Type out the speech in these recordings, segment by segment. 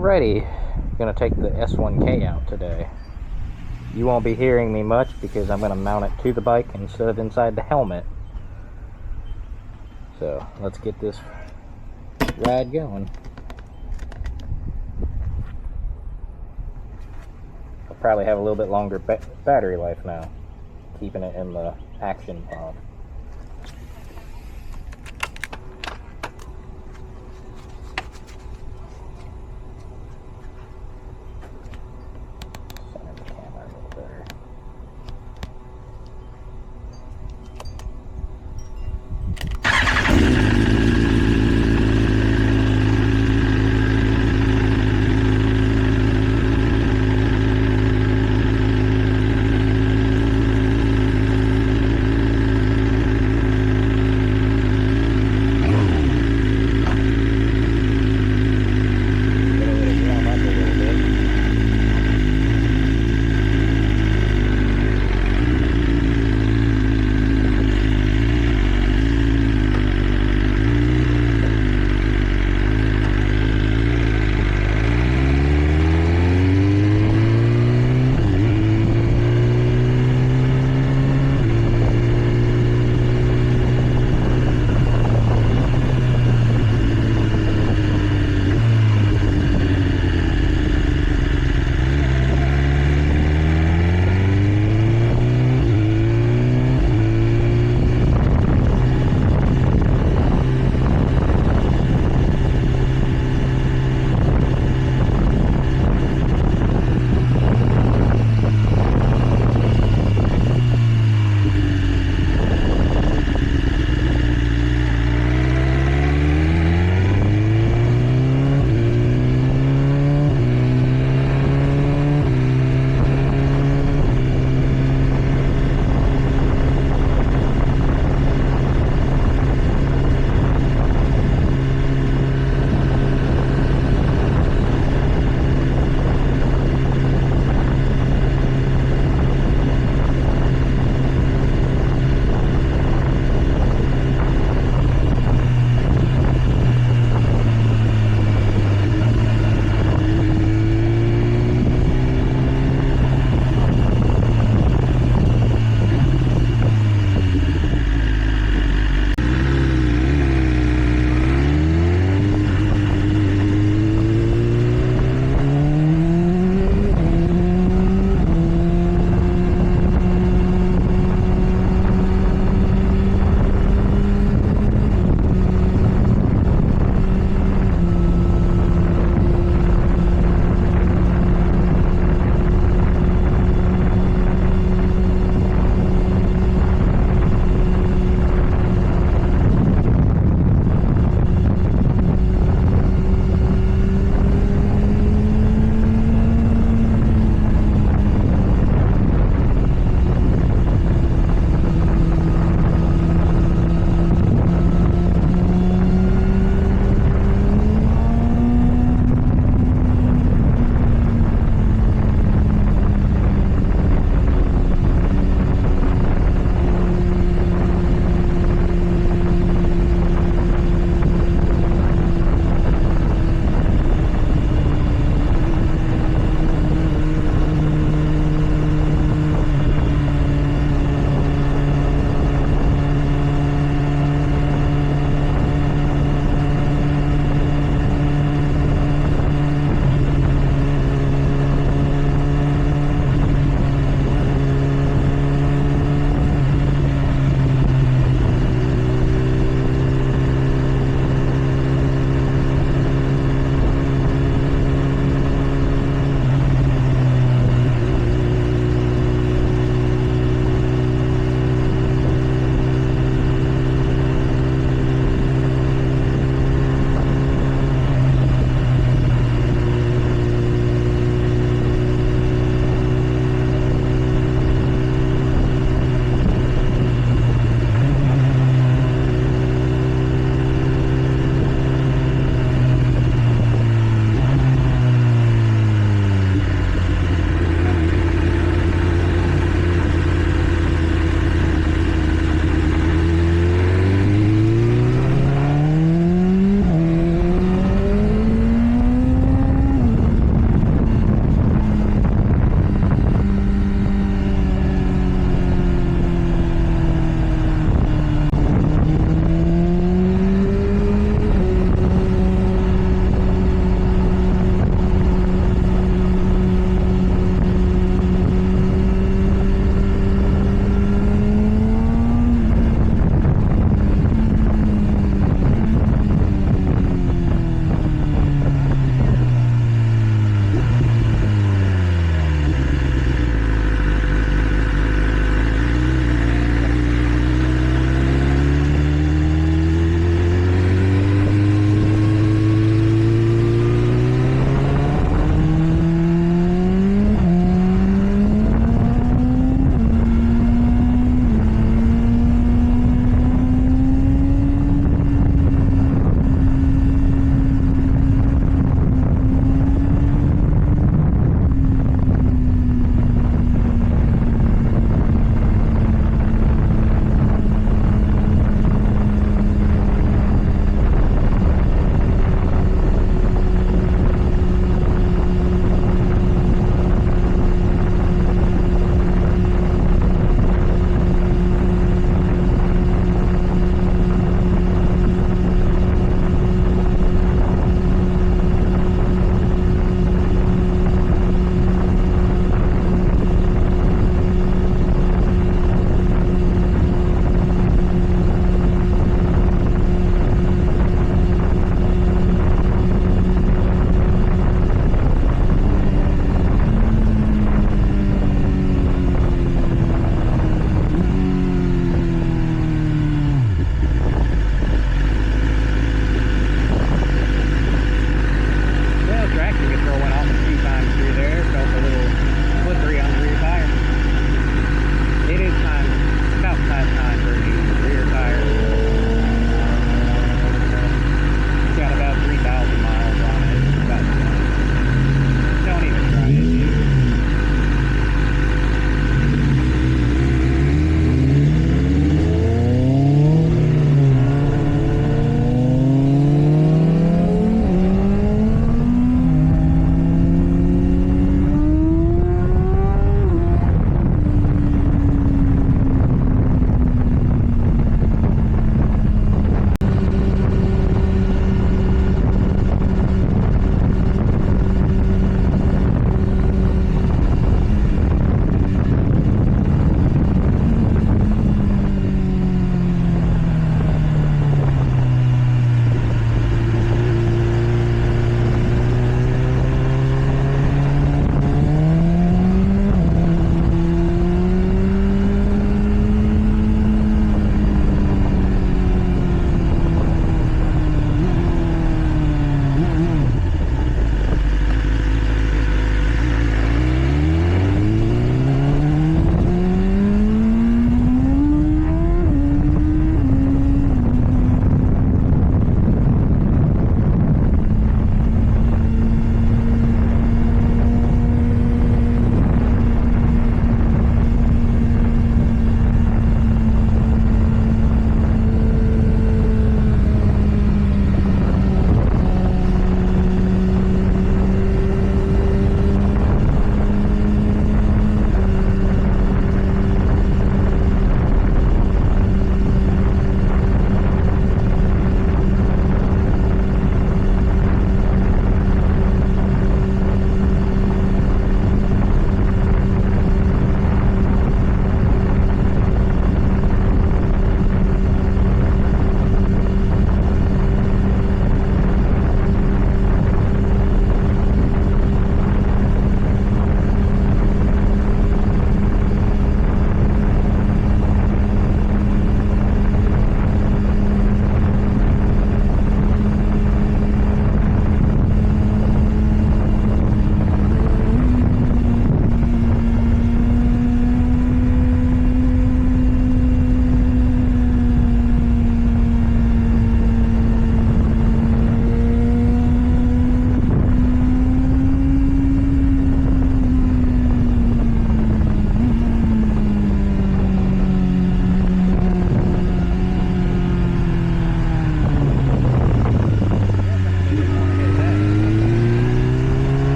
Alrighty, gonna take the S1K out today. You won't be hearing me much because I'm gonna mount it to the bike instead of inside the helmet. So let's get this ride going. I'll probably have a little bit longer battery life now, keeping it in the action pod. Center the camera a little better.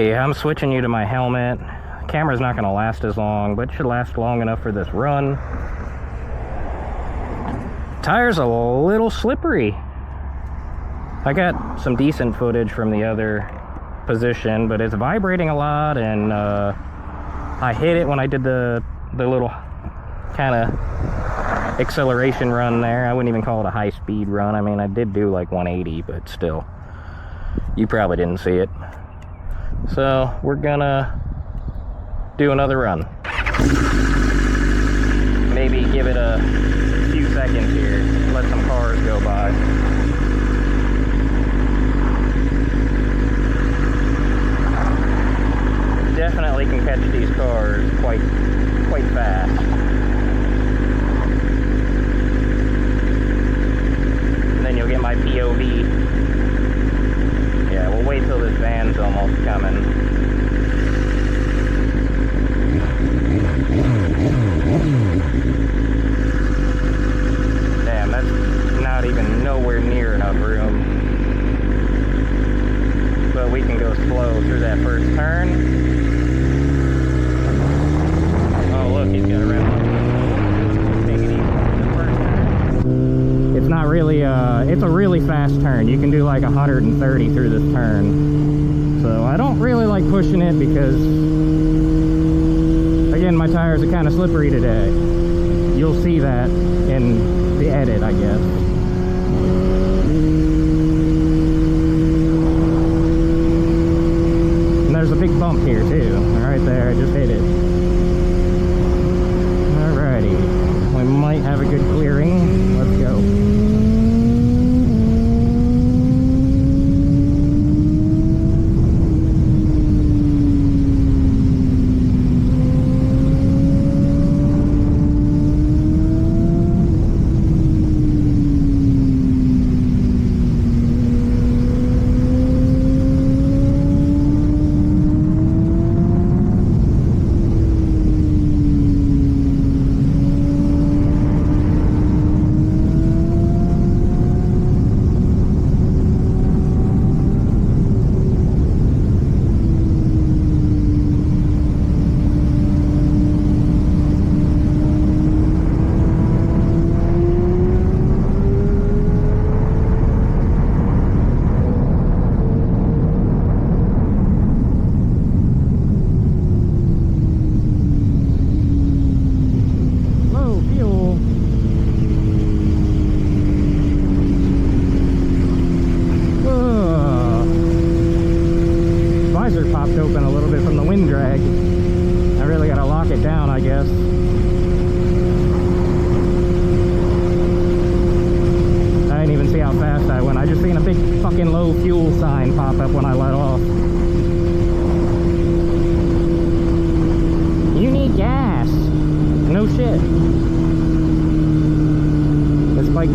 Alrighty, I'm switching you to my helmet. The camera's not going to last as long, but it should last long enough for this run. Tire's a little slippery. I got some decent footage from the other position, but it's vibrating a lot, and I hit it when I did the little kind of acceleration run there. I wouldn't even call it a high speed run. I mean, I did do like 180, but still, you probably didn't see it. So we're gonna do another run. Maybe give it a few seconds here, let some cars go by. Definitely can catch these cars quite fast. And then you'll get my POV. Yeah, we'll wait till this van's almost coming. Damn, that's not even nowhere near enough room. But we can go slow through that first turn. Oh, look, he's got a red one. Take it easy. The first turn. It's not really, it's a really fast turn. You can do like 130 through this turn. So I don't really like pushing it because, again, my tires are kind of slippery today. You'll see that in the edit, I guess. And there's a big bump here too. Right there, I just hit it. Alrighty. We might have a good clearing. Let's go.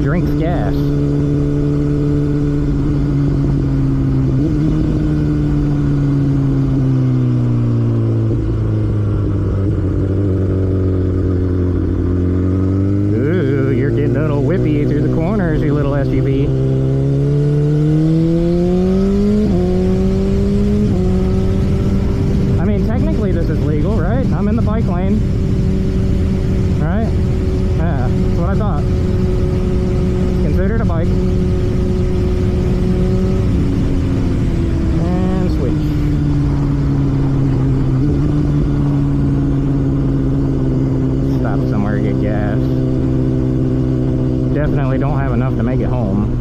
Drinks gas. Ooh, you're getting a little whippy through the corners, you little SUV. I mean, technically this is legal, right? I'm in the bike lane. Right? Yeah, that's what I thought. Considered a bike. And switch. Stop somewhere to get gas. Definitely don't have enough to make it home.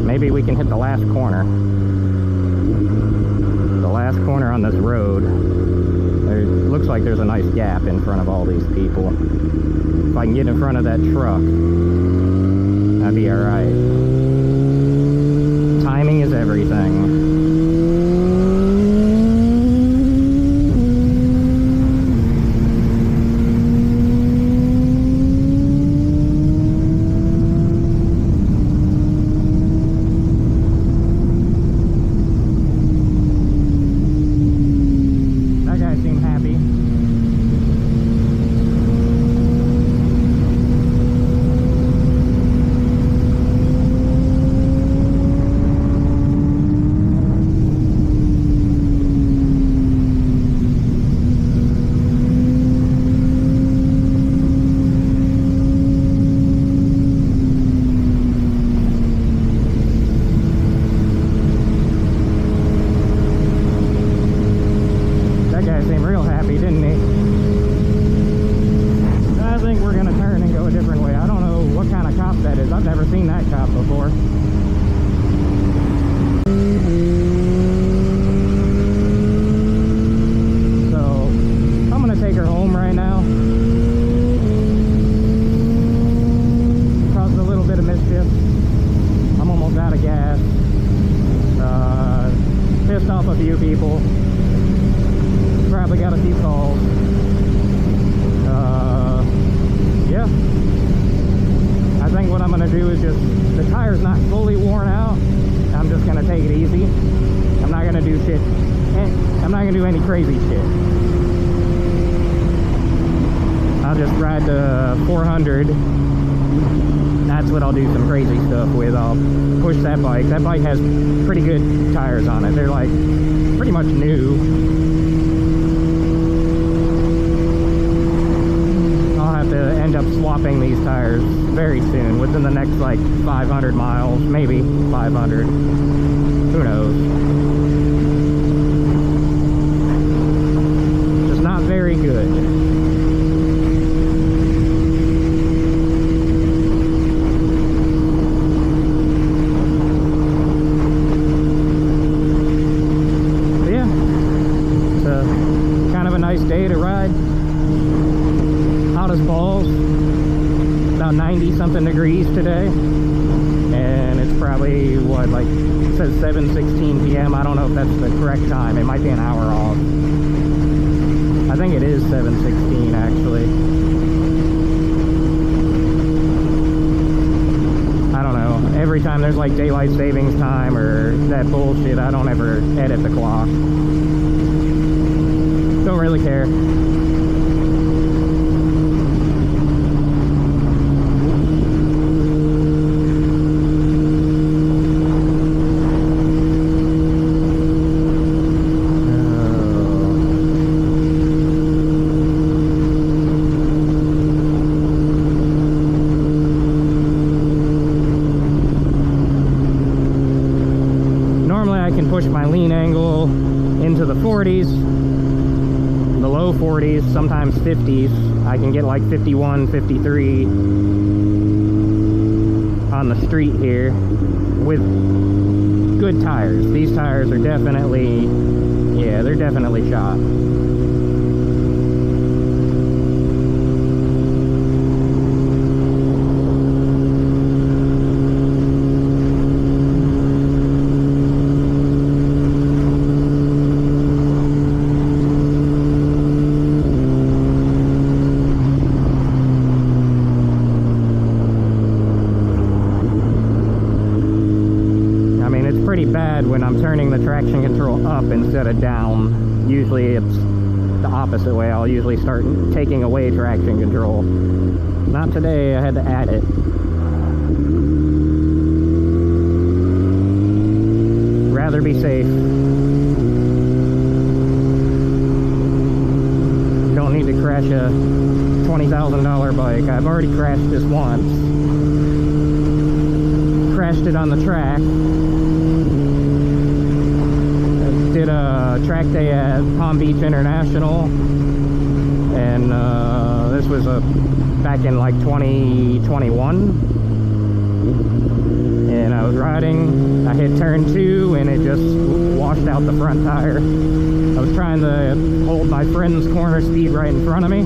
Maybe we can hit the last corner. The last corner on this road. Looks like there's a nice gap in front of all these people. If I can get in front of that truck, that'd be alright. Timing is everything. pissed off a few people. Probably got a few calls. Yeah. I think what I'm gonna do is just, the tire's not fully worn out. I'm just gonna take it easy. I'm not gonna do shit. I'm not gonna do any crazy shit. I'll just ride the 400. That's what I'll do some crazy stuff with. I'll push that bike. That bike has pretty good tires on it. They're like pretty much new. I'll have to end up swapping these tires very soon, within the next like 500 miles, maybe 500. Who knows? Just not very good. Day to ride. Hot as balls. About 90 something degrees today, and it's probably what, like, it says 7:16 p.m. I don't know if that's the correct time. It might be an hour off. I think it is 7:16 actually. I don't know. Every time there's like daylight savings time or that bullshit, I don't ever edit the clock. Don't really care. Normally I can push my lean angle into the 40s. The low 40s, sometimes 50s. I can get like 51, 53 on the street here with good tires. These tires are definitely, yeah, they're definitely shot. Pretty bad when I'm turning the traction control up instead of down. Usually it's the opposite way. I'll usually start taking away traction control. Not today, I had to add it. Rather be safe. Don't need to crash a $20,000 bike. I've already crashed this once. Crashed it on the track. Did a track day at Palm Beach International, and this was back in like 2021, and I was riding, I hit turn 2 and it just washed out the front tire. I was trying to hold my friend's corner speed right in front of me.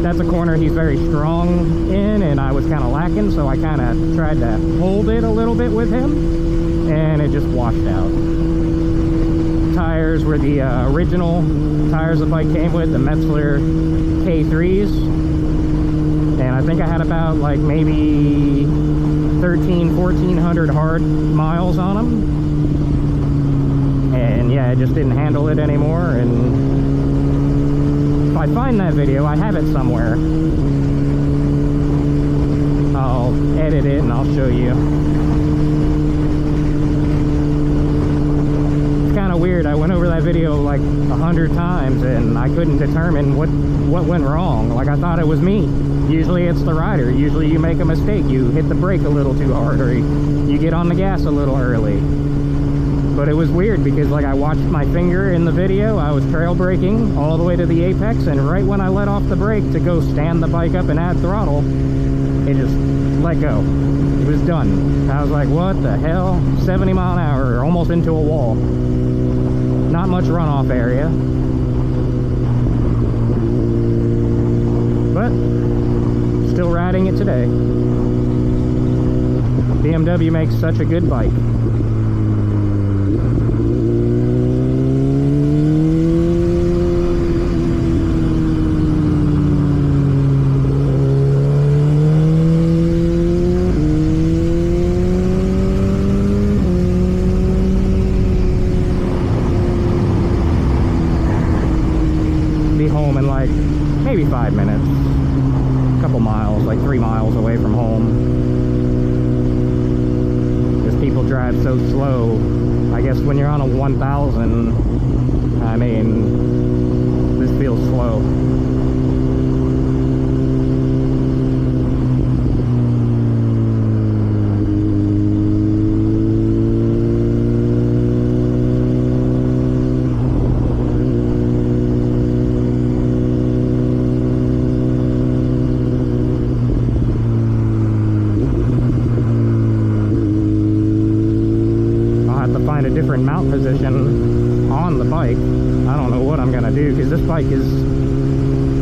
That's a corner he's very strong in, and I was kind of lacking, so I kind of tried to hold it a little bit with him, and it just washed out. Tires were the original tires the bike came with, the Metzler K3s, and I think I had about like maybe 1,400 hard miles on them, and yeah, I just didn't handle it anymore. And if I find that video, I have it somewhere, I'll edit it and I'll show you. Weird. I went over that video like 100 times and I couldn't determine what went wrong. Like, I thought it was me. Usually it's the rider. Usually you make a mistake, you hit the brake a little too hard, or you get on the gas a little early. But it was weird because, like, I watched my finger in the video. I was trail braking all the way to the apex, and right when I let off the brake to go stand the bike up and add throttle, it just let go. It was done. I was like, what the hell? 70 mile an hour, almost into a wall. Not much runoff area, but still riding it today. BMW makes such a good bike. maybe 5 minutes. A couple miles, like 3 miles away from home. Because people drive so slow. I guess when you're on a 1000, I mean, this feels slow. Find a different mount position on the bike. I don't know what I'm gonna do, because this bike is,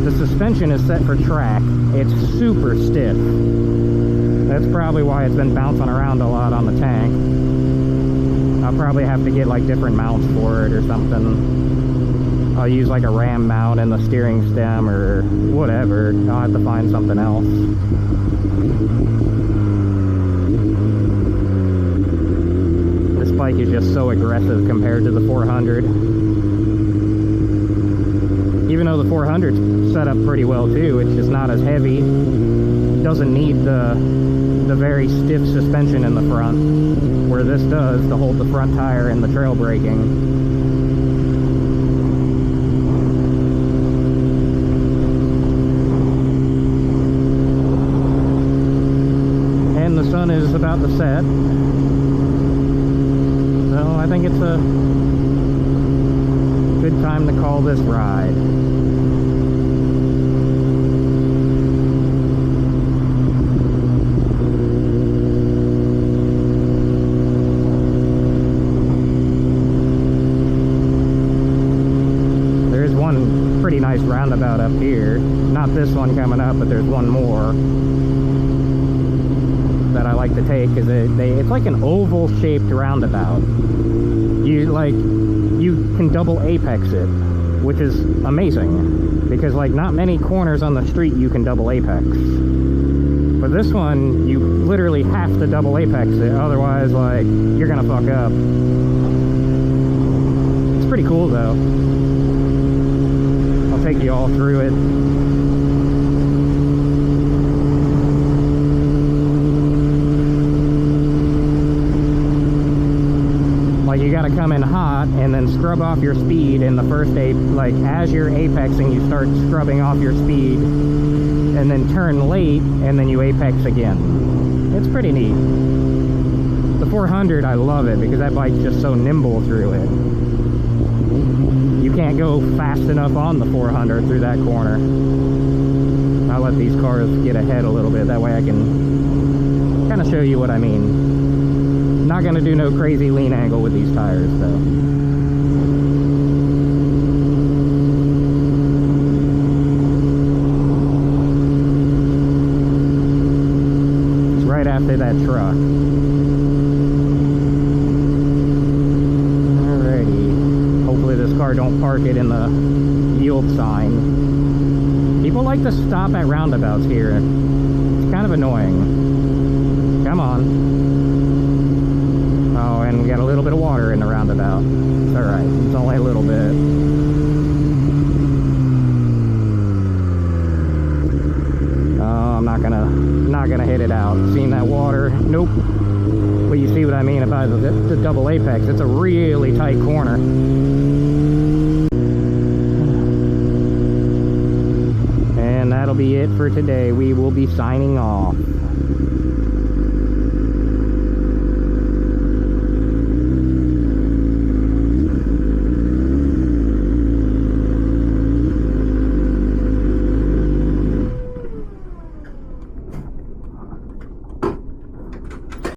the suspension is set for track. It's super stiff. That's probably why it's been bouncing around a lot on the tank. I'll probably have to get like different mounts for it or something. I'll use like a ram mount in the steering stem or whatever. I'll have to find something else. Bike is just so aggressive compared to the 400. Even though the 400's set up pretty well too, it's just not as heavy. Doesn't need the very stiff suspension in the front, where this does to hold the front tire in the trail braking. And the sun is about to set. I think it's a good time to call this ride. There is one pretty nice roundabout up here. Not this one coming up, but there's one more that I like to take, because it's like an oval shaped roundabout. You can double apex it, which is amazing, because like not many corners on the street you can double apex. But this one, you literally have to double apex it, otherwise like you're gonna fuck up. It's pretty cool though. I'll take you all through it. You gotta come in hot and then scrub off your speed in the first like as you're apexing, you start scrubbing off your speed, and then turn late and then you apex again. It's pretty neat. The 400, I love it because that bike's just so nimble through it. You can't go fast enough on the 400 through that corner. I'll let these cars get ahead a little bit, that way I can kind of show you what I mean. Not gonna do no crazy lean angle with these tires though. It's right after that truck. Alrighty. Hopefully this car don't park it in the yield sign. People like to stop at roundabouts here. It's kind of annoying. Come on. Oh, and we got a little bit of water in the roundabout. It's alright, it's only a little bit. Oh, I'm not gonna hit it out. Seen that water? Nope. But you see what I mean about the double apex. It's a really tight corner. And that'll be it for today. We will be signing off.